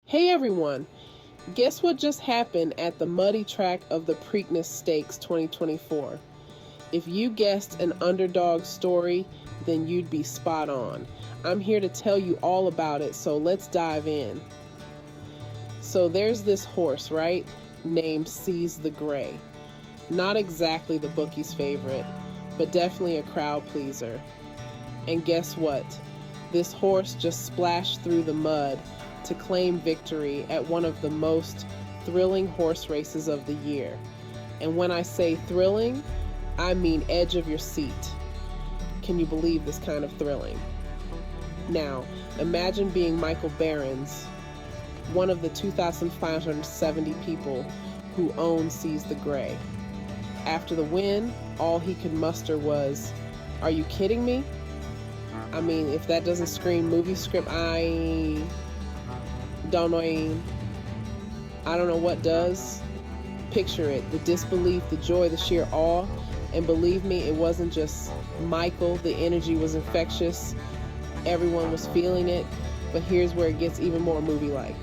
Hey everyone! Guess what just happened at the muddy track of the Preakness Stakes 2024? If you guessed an underdog story, then you'd be spot on. I'm here to tell you all about it, so let's dive in. So there's this horse, right? Named Seize the Gray. Not exactly the bookie's favorite, but definitely a crowd pleaser. And guess what? This horse just splashed through the mud to claim victory at one of the most thrilling horse races of the year. And when I say thrilling, I mean edge of your seat. Can you believe this kind of thrilling? Now, imagine being Michael Behrens, one of the 2,570 people who own Seize the Gray. After the win, all he could muster was, "Are you kidding me?" I mean, if that doesn't scream movie script, I don't know what does. Picture it, the disbelief, the joy, the sheer awe. And believe me, it wasn't just Michael. The energy was infectious. Everyone was feeling it. But here's where it gets even more movie-like.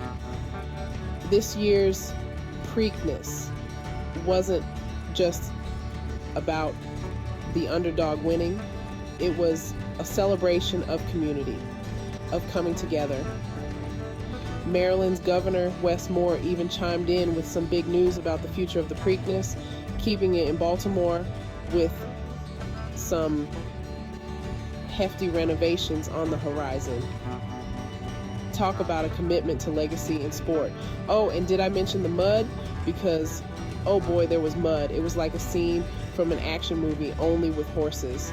This year's Preakness wasn't just about the underdog winning. It was a celebration of community, of coming together. Maryland's Governor Wes Moore even chimed in with some big news about the future of the Preakness, keeping it in Baltimore with some hefty renovations on the horizon. Talk about a commitment to legacy in sport. Oh, and did I mention the mud? Because, oh boy, there was mud. It was like a scene from an action movie, only with horses.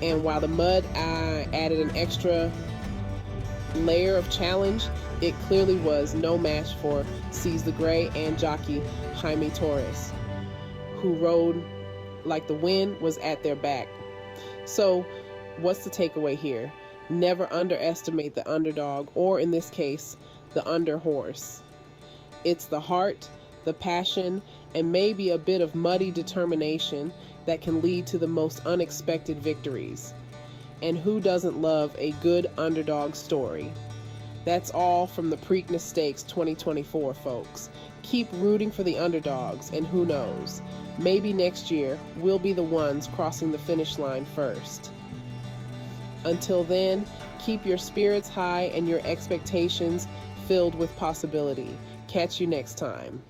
And while the mud added an extra layer of challenge, it clearly was no match for Seize the Gray and jockey Jaime Torres, who rode like the wind was at their back. So what's the takeaway here? Never underestimate the underdog, or in this case, the under horse. It's the heart, the passion, and maybe a bit of muddy determination that can lead to the most unexpected victories. And who doesn't love a good underdog story? That's all from the Preakness Stakes 2024, folks. Keep rooting for the underdogs, and who knows, maybe next year we'll be the ones crossing the finish line first. Until then, keep your spirits high and your expectations filled with possibility. Catch you next time.